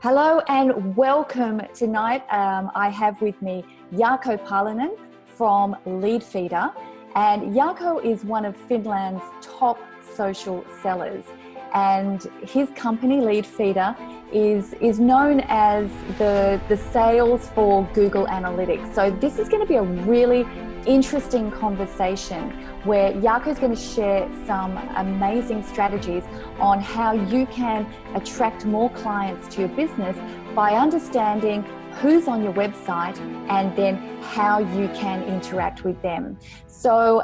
Hello and welcome tonight. I have with me Jaakko Paalanen from LeadFeeder, and Jaakko is one of Finland's top social sellers, and his company LeadFeeder is known as the sales for Google Analytics. So this is going to be a really interesting conversation where Jaakko is going to share some amazing strategies on how you can attract more clients to your business by understanding who's on your website and then how you can interact with them. So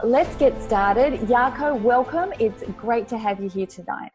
let's get started. Jaakko, welcome. It's great to have you here tonight.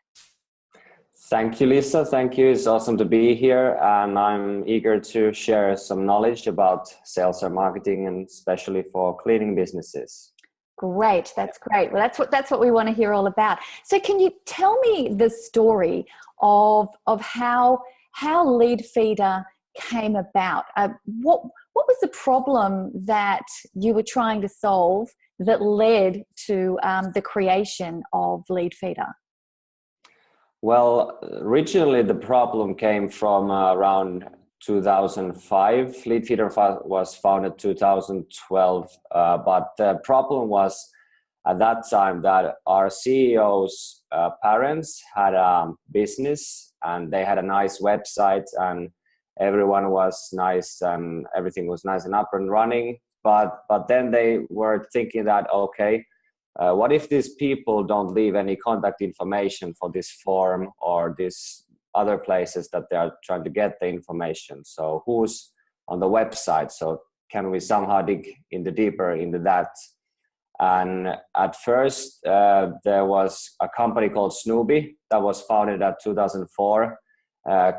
Thank you, Lisa. Thank you. It's awesome to be here, and I'm eager to share some knowledge about sales and marketing, and especially for cleaning businesses. Great. That's great. Well, that's what we want to hear all about. So can you tell me the story of how LeadFeeder came about? What was the problem that you were trying to solve that led to the creation of LeadFeeder? Well, originally the problem came from around 2005. LeadFeeder was founded 2012, but the problem was at that time that our CEO's parents had a business and they had a nice website and everyone was nice and everything was nice and up and running. But then they were thinking that, okay, what if these people don't leave any contact information for this form or these other places that they are trying to get the information? So who's on the website? So can we somehow dig deeper into that? And at first, there was a company called Snoopy that was founded in 2004,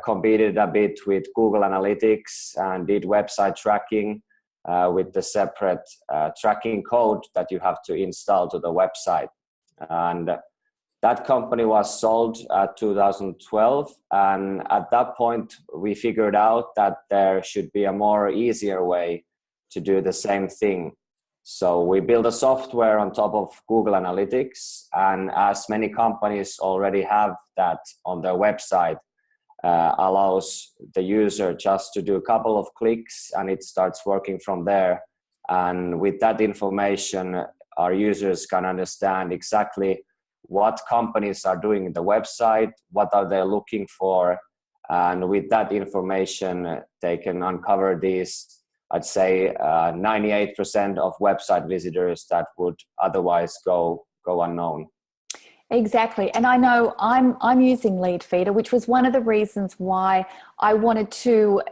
competed a bit with Google Analytics and did website tracking. With the separate tracking code that you have to install to the website. And that company was sold at 2012. And at that point, we figured out that there should be a more easier way to do the same thing. So we built a software on top of Google Analytics. And as many companies already have that on their website, allows the user just to do a couple of clicks and it starts working from there. And with that information, our users can understand exactly what companies are doing in the website, what are they looking for. And with that information, they can uncover these, I'd say 98% of website visitors that would otherwise go unknown. Exactly. And I know I'm using LeadFeeder, which was one of the reasons why I wanted to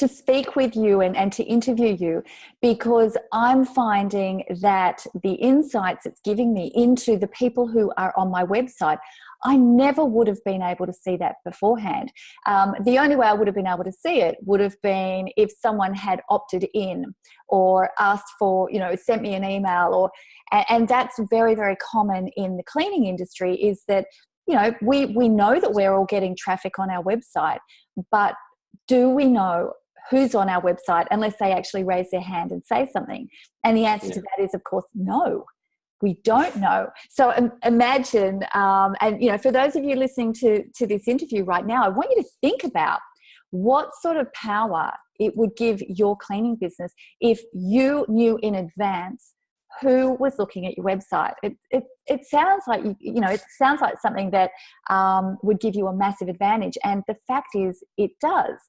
speak with you and to interview you, because I'm finding that the insights it's giving me into the people who are on my website, I never would have been able to see that beforehand. The only way I would have been able to see it would have been if someone had opted in or asked for, sent me an email and that's very, very common in the cleaning industry, is that, we know that we're all getting traffic on our website, but do we know who's on our website unless they actually raise their hand and say something? And the answer to that is, of course, no. We don't know. So imagine, and for those of you listening to this interview right now, I want you to think about what sort of power it would give your cleaning business if you knew in advance who was looking at your website. It sounds like it sounds like something that would give you a massive advantage, and the fact is, it does.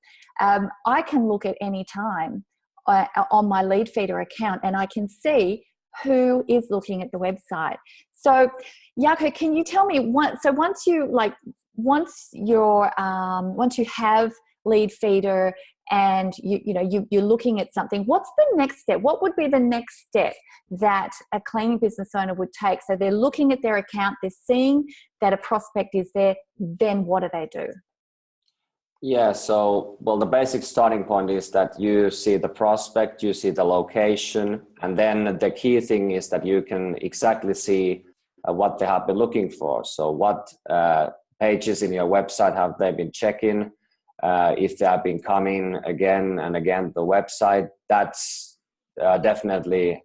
I can look at any time on my LeadFeeder account, and I can see who is looking at the website. So, Jaakko, can you tell me once you have LeadFeeder and you're looking at something, what's the next step? What would be the next step that a cleaning business owner would take? So they're looking at their account, they're seeing that a prospect is there, then what do they do? Yeah, so, the basic starting point is that you see the prospect, you see the location, and then the key thing is that you can exactly see what they have been looking for. So what pages in your website have they been checking? If they have been coming again and again to the website, that's definitely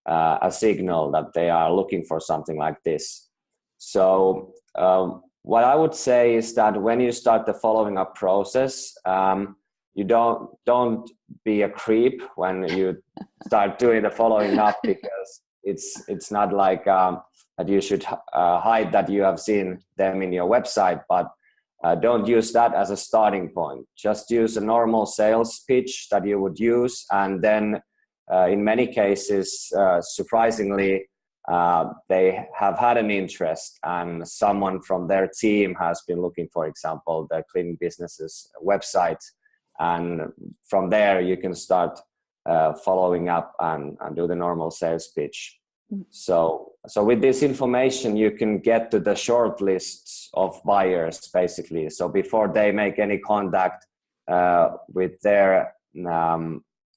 a signal that they are looking for something like this. So what I would say is that when you start the following up process, you don't be a creep when you start doing the following up, because it's not like that you should hide that you have seen them in your website, but don't use that as a starting point. Just use a normal sales pitch that you would use, and then in many cases, surprisingly, they have had an interest, and someone from their team has been looking, for example, the cleaning business's website, and from there you can start following up and do the normal sales pitch. So with this information, you can get to the short lists of buyers, basically. So before they make any contact with their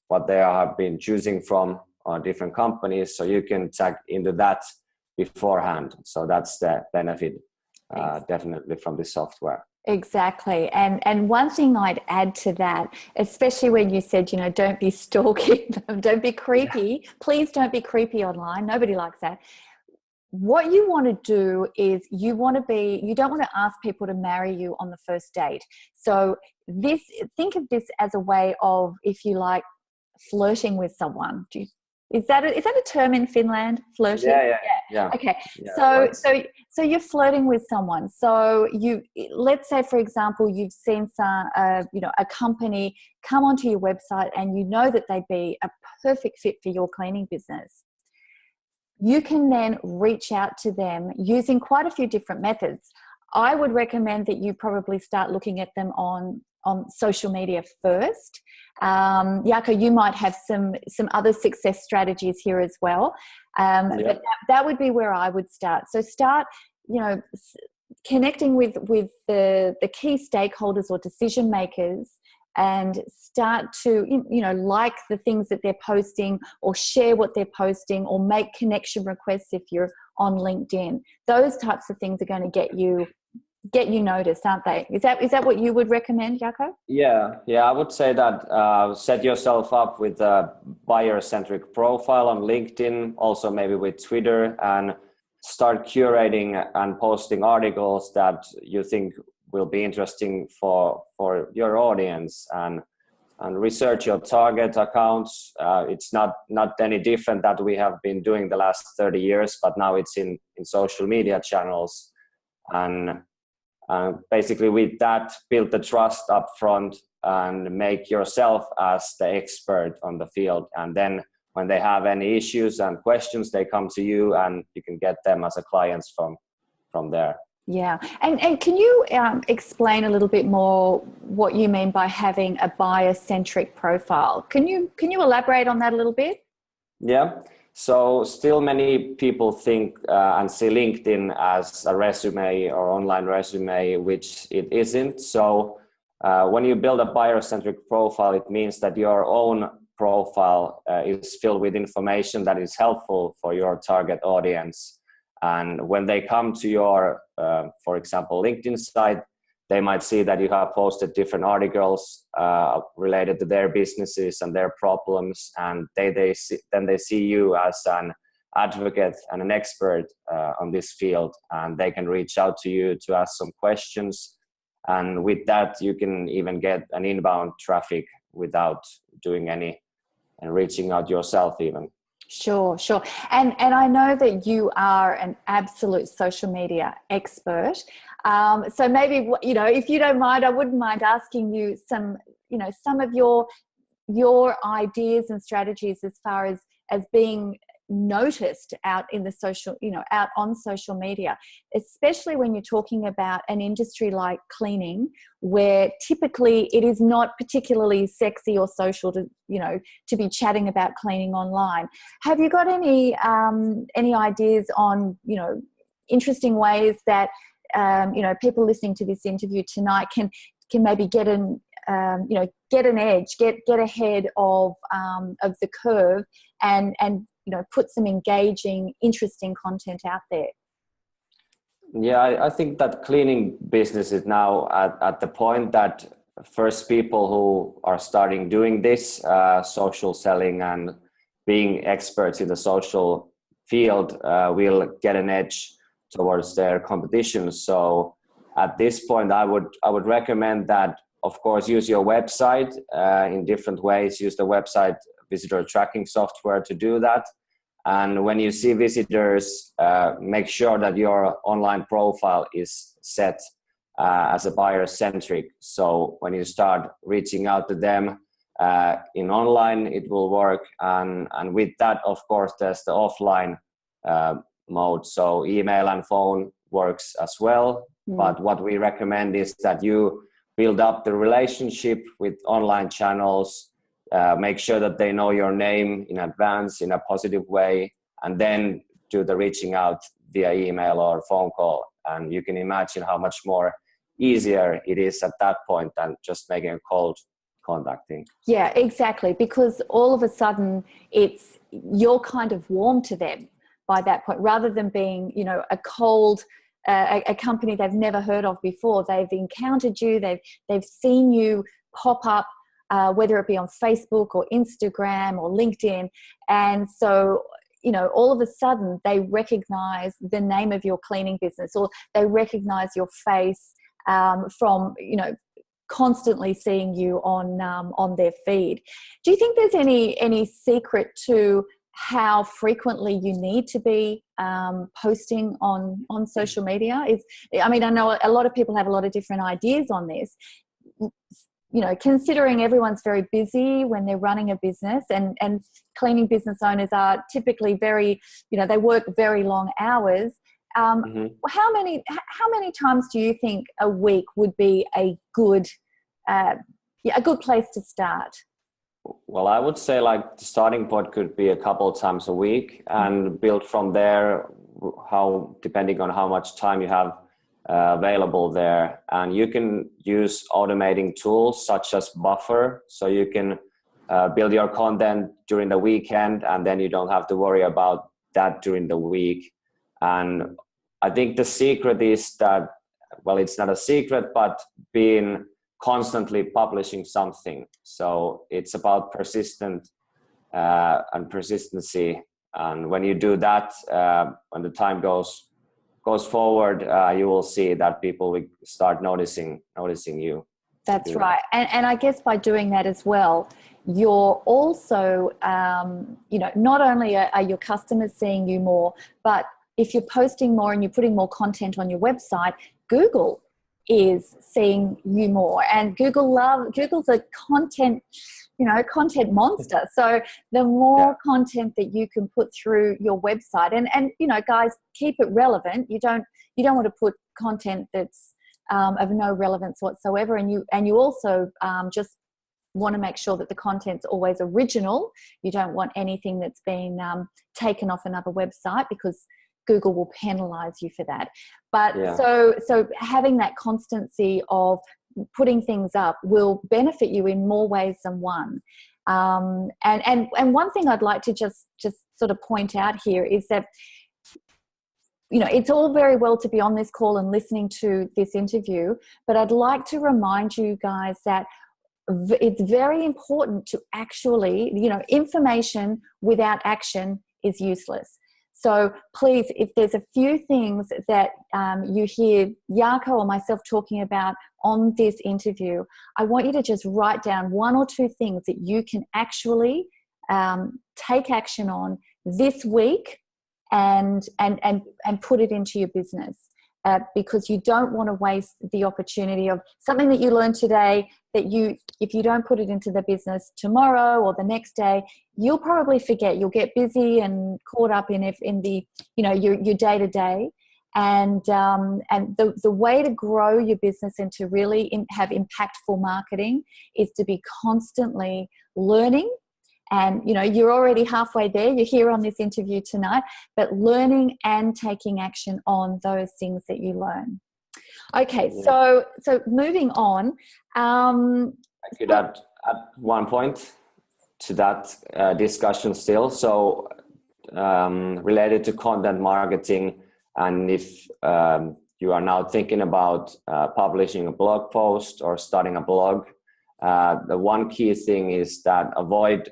what they have been choosing from different companies, so you can tag into that beforehand. So that's the benefit, definitely, from the software. Exactly. And one thing I'd add to that, especially when you said, don't be stalking them, don't be creepy. Yeah. Please don't be creepy online. Nobody likes that. What you want to do is you don't want to ask people to marry you on the first date. So think of this as a way of, if you like, flirting with someone. Is that a term in Finland? Flirting? Yeah. Okay. Yeah, so you're flirting with someone. So let's say, for example, you've seen a company come onto your website, and you know that they'd be a perfect fit for your cleaning business. You can then reach out to them using quite a few different methods. I would recommend that you probably start looking at them on social media first. Jaakko, you might have some other success strategies here as well. But that would be where I would start. So start, connecting with the key stakeholders or decision makers, and start to, like the things that they're posting, or share what they're posting, or make connection requests if you're on LinkedIn. Those types of things are going to get you noticed, aren't they? Is that what you would recommend, Jaakko? Yeah, I would say that set yourself up with a buyer-centric profile on LinkedIn, also maybe with Twitter, and start curating and posting articles that you think will be interesting for your audience, and research your target accounts. It's not any different that we have been doing the last 30 years, but now it's in social media channels, and basically with that, build the trust up front and make yourself as the expert on the field. And then when they have any issues and questions, they come to you, and you can get them as a clients from there. Yeah. And can you explain a little bit more what you mean by having a buyer-centric profile? Can you elaborate on that a little bit? Yeah. So still many people think and see LinkedIn as a resume or online resume, which it isn't. So when you build a buyer-centric profile, it means that your own profile is filled with information that is helpful for your target audience. And when they come to your, for example, LinkedIn site, they might see that you have posted different articles related to their businesses and their problems, and they see you as an advocate and an expert on this field, and they can reach out to you to ask some questions. And with that, you can even get an inbound traffic without doing any and reaching out yourself even. Sure. And I know that you are an absolute social media expert. So maybe, if you don't mind, I wouldn't mind asking you some of your ideas and strategies as far as being noticed out in the social, out on social media, especially when you're talking about an industry like cleaning, where typically it is not particularly sexy or social to be chatting about cleaning online. Have you got any ideas on, interesting ways that, people listening to this interview tonight can maybe get an edge, get ahead of the curve, and put some engaging, interesting content out there? Yeah, I think that cleaning business is now at the point that first people who are starting doing this social selling and being experts in the social field will get an edge towards their competition. So at this point, I would recommend that, of course, use your website in different ways. Use the website visitor tracking software to do that. And when you see visitors, make sure that your online profile is set as a Biocentric. So when you start reaching out to them in online, it will work. And with that, of course, there's the offline mode. So email and phone works as well. But what we recommend is that you build up the relationship with online channels, make sure that they know your name in advance in a positive way, and then do the reaching out via email or phone call. And you can imagine how much more easier it is at that point than just making a cold contacting. Yeah, exactly. Because all of a sudden you're kind of warm to them by that point, rather than being, a cold, a company they've never heard of before. They've encountered you, they've seen you pop up, whether it be on Facebook or Instagram or LinkedIn. And so, all of a sudden they recognize the name of your cleaning business, or they recognize your face from, constantly seeing you on their feed. Do you think there's any secret to how frequently you need to be posting on social media? I know a lot of people have a lot of different ideas on this. Considering everyone's very busy when they're running a business, and cleaning business owners are typically very, they work very long hours. How many times do you think a week would be a good place to start? Well, I would say like the starting point could be a couple of times a week, and build from there, depending on how much time you have available there. And you can use automating tools such as Buffer, so you can build your content during the weekend, and then you don't have to worry about that during the week. And I think the secret is that, well, it's not a secret, but being constantly publishing something. So it's about persistent and persistency. And when you do that, when the time goes forward, you will see that people will start noticing you. That's right. And I guess by doing that as well, you're also, not only are your customers seeing you more, but if you're posting more and you're putting more content on your website, Google is seeing you more. And Google's a content monster. So the more content that you can put through your website, and guys, keep it relevant. You don't want to put content that's of no relevance whatsoever. And you also just want to make sure that the content's always original. You don't want anything that's been taken off another website, because Google will penalize you for that. But so having that constancy of putting things up will benefit you in more ways than one. And one thing I'd like to just sort of point out here is that, it's all very well to be on this call and listening to this interview, but I'd like to remind you guys that it's very important to actually, information without action is useless. So please, if there's a few things that you hear Jaakko or myself talking about on this interview, I want you to just write down one or two things that you can actually take action on this week and put it into your business. Because you don't want to waste the opportunity of something that you learned today, that if you don't put it into the business tomorrow or the next day, you'll probably forget. You'll get busy and caught up in the your day to day, and the way to grow your business and to really have impactful marketing is to be constantly learning. And, you're already halfway there. You're here on this interview tonight, but learning and taking action on those things that you learn. Okay, so moving on. I could add one point to that discussion still. So related to content marketing, and if you are now thinking about publishing a blog post or starting a blog, the one key thing is that avoid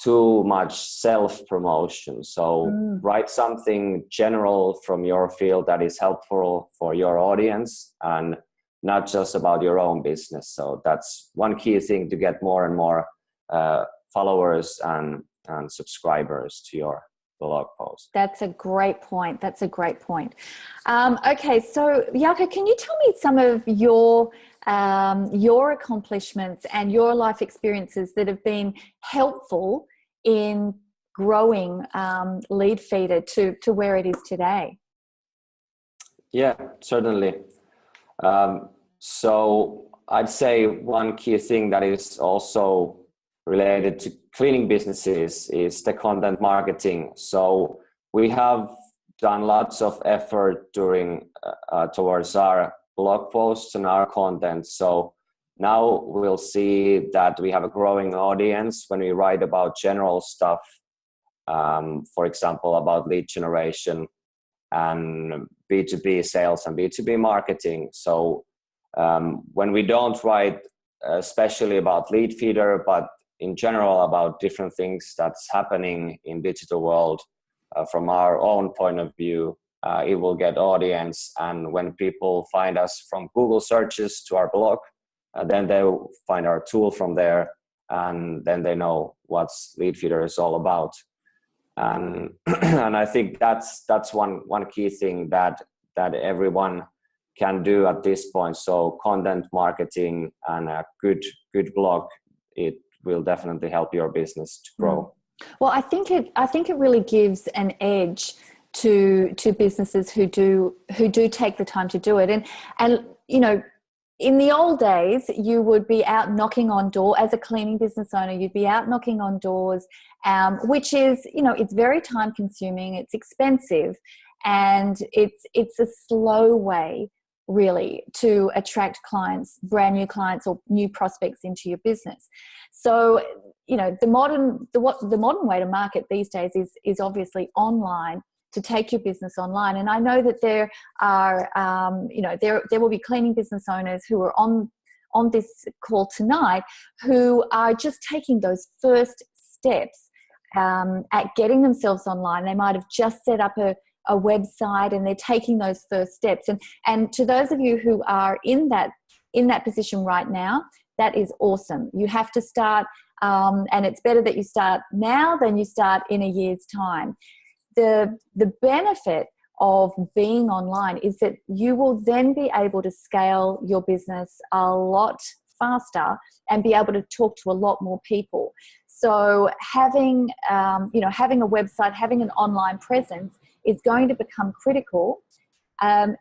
too much self-promotion. So write something general from your field that is helpful for your audience and not just about your own business. So that's one key thing to get more and more followers and subscribers to your blog post. That's a great point. That's a great point. Okay, so Jaakko, can you tell me some of your accomplishments and your life experiences that have been helpful in growing LeadFeeder to where it is today? Yeah, certainly. So I'd say one key thing that is also related to cleaning businesses is the content marketing. So we have done lots of effort towards our blog posts and our content. So now we'll see that we have a growing audience when we write about general stuff, for example, about lead generation and B2B sales and B2B marketing. So when we don't write especially about LeadFeeder, but in general about different things that's happening in digital world from our own point of view, it will get audience. And when people find us from Google searches to our blog, then they'll find our tool from there, and then they know what LeadFeeder is all about. And I think that's one key thing that everyone can do at this point. So content marketing and a good blog, it will definitely help your business to grow. Well, I think it really gives an edge to businesses who do take the time to do it. And you know, in the old days, you would be out knocking on doors as a cleaning business owner. You'd be out knocking on doors, which is, you know, it's very time consuming, it's expensive, and it's a slow way really to attract clients, brand new clients or new prospects into your business. So, you know, the modern way to market these days is obviously online, to take your business online. And I know that there are, you know, there will be cleaning business owners who are on this call tonight who are just taking those first steps at getting themselves online. They might have just set up a website and they're taking those first steps. And to those of you who are in that position right now, that is awesome. You have to start, and it's better that you start now than you start in a year's time. The benefit of being online is that you will then be able to scale your business a lot faster and be able to talk to a lot more people. So having a website, having an online presence is going to become critical,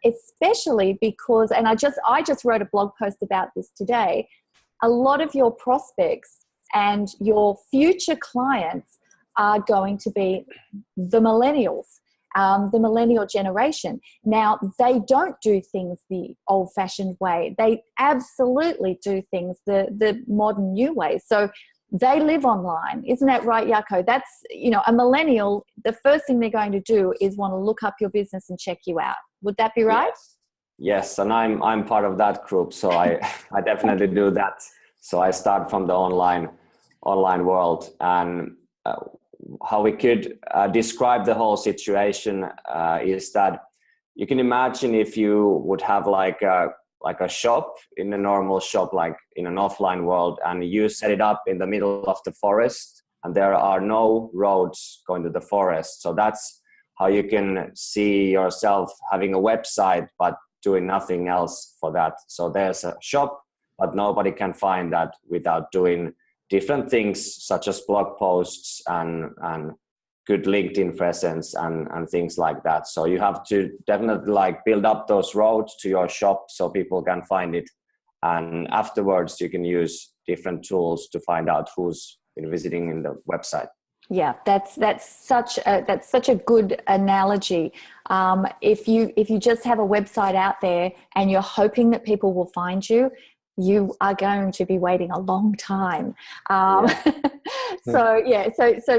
especially because, and I just wrote a blog post about this today, a lot of your prospects and your future clients are going to be the millennials, the millennial generation. Now, they don't do things the old-fashioned way. They absolutely do things the modern new way. So they live online. Isn't that right, Jaakko? That's, you know, a millennial, the first thing they're going to do is want to look up your business and check you out. Would that be right? Yes, and I'm part of that group, so I definitely do that. So I start from the online world, and how we could describe the whole situation is that you can imagine if you would have like a shop in a normal shop, like in an offline world, and you set it up in the middle of the forest and there are no roads going to the forest. So that's how you can see yourself having a website but doing nothing else for that. So there's a shop, but nobody can find that without doing different things such as blog posts and good LinkedIn presence and things like that. So you have to definitely like build up those roads to your shop so people can find it. And afterwards you can use different tools to find out who's been visiting in the website. Yeah, that's such a good analogy. If you just have a website out there and you're hoping that people will find you, you are going to be waiting a long time. So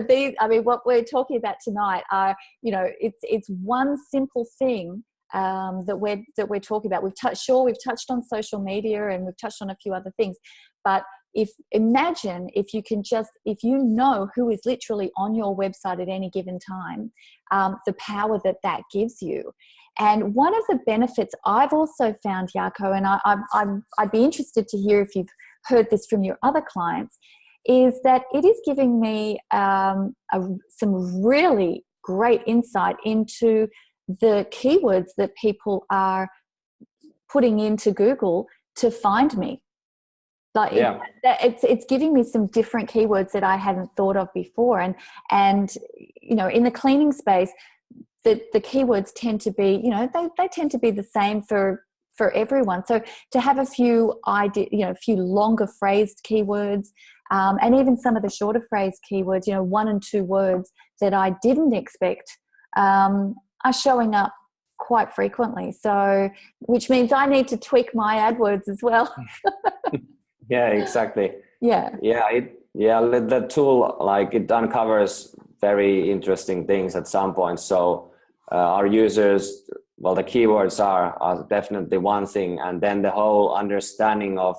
these, I mean, what we're talking about tonight are, you know, it's one simple thing that we're talking about. We've touched on social media and we've touched on a few other things, but imagine if you know who is literally on your website at any given time, the power that gives you. And one of the benefits I've also found, Jaakko, and I'd be interested to hear if you've heard this from your other clients, is that it is giving me some really great insight into the keywords that people are putting into Google to find me. Like it's giving me some different keywords that I hadn't thought of before. And you know, in the cleaning space, the keywords tend to be, you know, they tend to be the same for everyone. So to have a few a few longer phrased keywords, and even some of the shorter phrased keywords, you know, 1 and 2 words that I didn't expect, are showing up quite frequently. So, which means I need to tweak my AdWords as well. Yeah, exactly. Yeah. The tool, like, it uncovers very interesting things at some point. So our users, well, the keywords are definitely one thing, and then the whole understanding of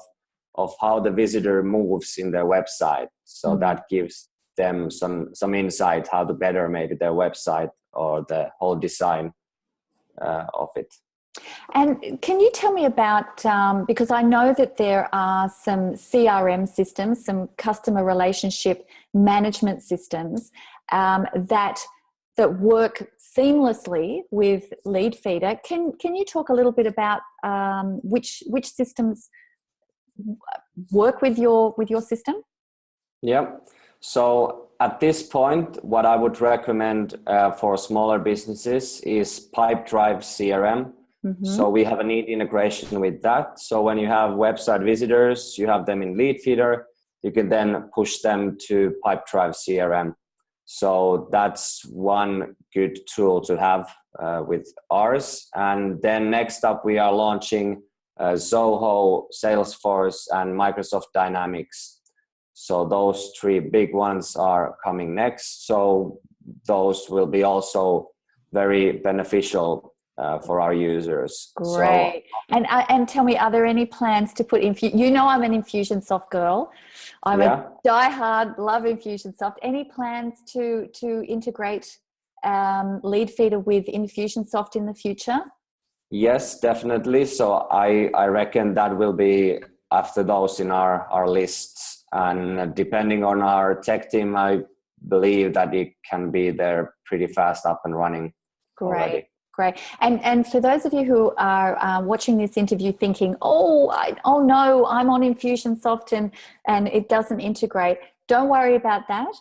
how the visitor moves in their website. So that gives them some insight how to better maybe their website or the whole design of it. And can you tell me about, because I know that there are some CRM systems, some customer relationship management systems that work seamlessly with LeadFeeder. Can you talk a little bit about which systems work with your system? Yeah. So at this point, what I would recommend for smaller businesses is Pipedrive CRM. So we have a neat integration with that. So when you have website visitors, you have them in LeadFeeder, you can then push them to Pipedrive CRM. So that's one good tool to have with ours. And then next up, we are launching Zoho, Salesforce, and Microsoft Dynamics. So those 3 big ones are coming next. So those will be also very beneficial for our users. Great. So, and tell me, are there any plans to put you know, I'm an Infusionsoft girl. I'm a diehard, love Infusionsoft. Any plans to integrate LeadFeeder with Infusionsoft in the future? Yes, definitely. So I reckon that will be after those in our lists. And depending on our tech team, I believe that it can be there pretty fast, up and running. Great. Great. And for those of you who are watching this interview thinking, oh no, I'm on Infusionsoft and it doesn't integrate, don't worry about that.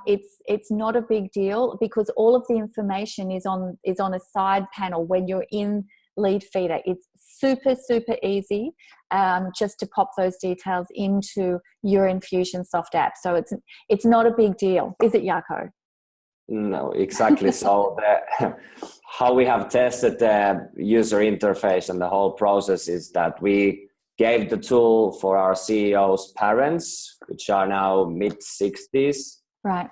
It's not a big deal, because all of the information is on a side panel when you're in LeadFeeder. It's super easy just to pop those details into your Infusionsoft app. So it's not a big deal, is it, Jaakko? No, exactly. So how we have tested the user interface and the whole process is that we gave the tool for our CEO's parents, which are now mid-60s. Right.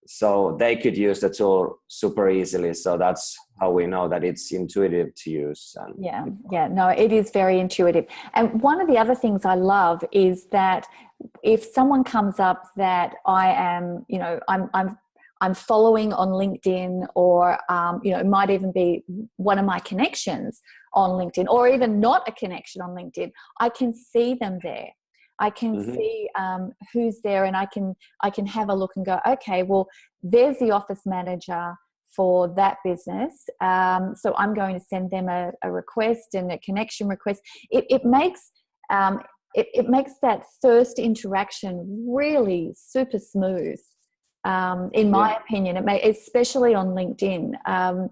So they could use the tool super easily. So that's how we know that it's intuitive to use. And no, it is very intuitive. And one of the other things I love is that if someone comes up that I am, you know, I'm following on LinkedIn, or you know, it might even be one of my connections on LinkedIn, or even not a connection on LinkedIn, I can see them there. I can see who's there, and I can have a look and go, okay, well, there's the office manager for that business. So I'm going to send them a request and a connection request. It makes that first interaction really super smooth. In my opinion, especially on LinkedIn,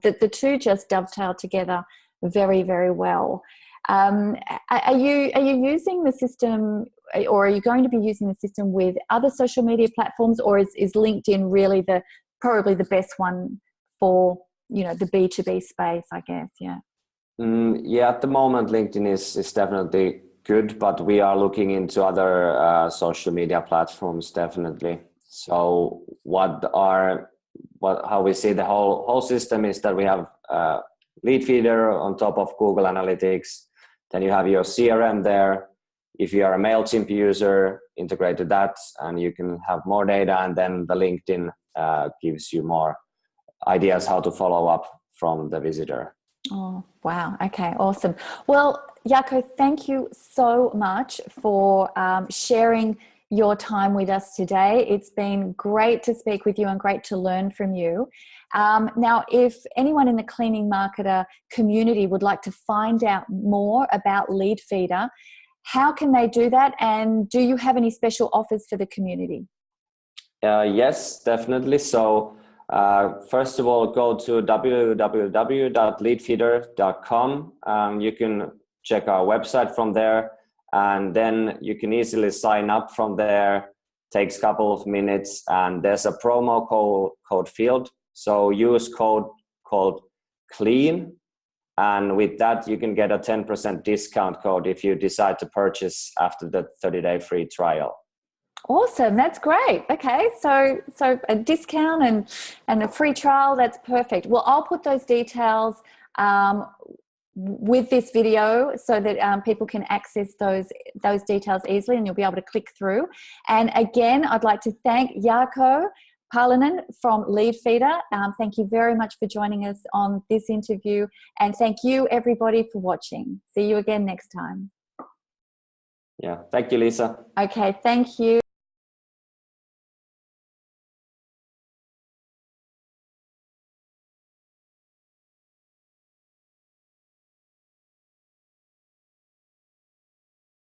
the two just dovetail together very, very well. Are you using the system, or are you going to be using the system with other social media platforms, or is LinkedIn really probably the best one for, you know, the B2B space, I guess? At the moment, LinkedIn is definitely good, but we are looking into other social media platforms, definitely. So how we see the whole system is that we have LeadFeeder on top of Google Analytics. Then you have your CRM there. if you are a MailChimp user, integrate to that and you can have more data, and then the LinkedIn gives you more ideas how to follow up from the visitor. Oh, wow. Okay, awesome. Well, Jaakko, thank you so much for sharing your time with us today. It's been great to speak with you and great to learn from you. Now, if anyone in the cleaning marketer community would like to find out more about LeadFeeder, how can they do that? And do you have any special offers for the community? Yes, definitely. So first of all, go to www.leadfeeder.com. You can check our website from there, and then you can easily sign up from there. Takes a couple of minutes, and there's a promo code field. So use code called CLEAN, and with that you can get a 10% discount code if you decide to purchase after the 30-day free trial. Awesome, that's great. Okay, so a discount and a free trial, that's perfect. Well, I'll put those details with this video so that people can access those details easily, and you'll be able to click through. And again, I'd like to thank Jaakko Paalanen from LeadFeeder. Thank you very much for joining us on this interview, and thank you everybody for watching. See you again next time. Yeah, thank you, Lisa. Okay, thank you.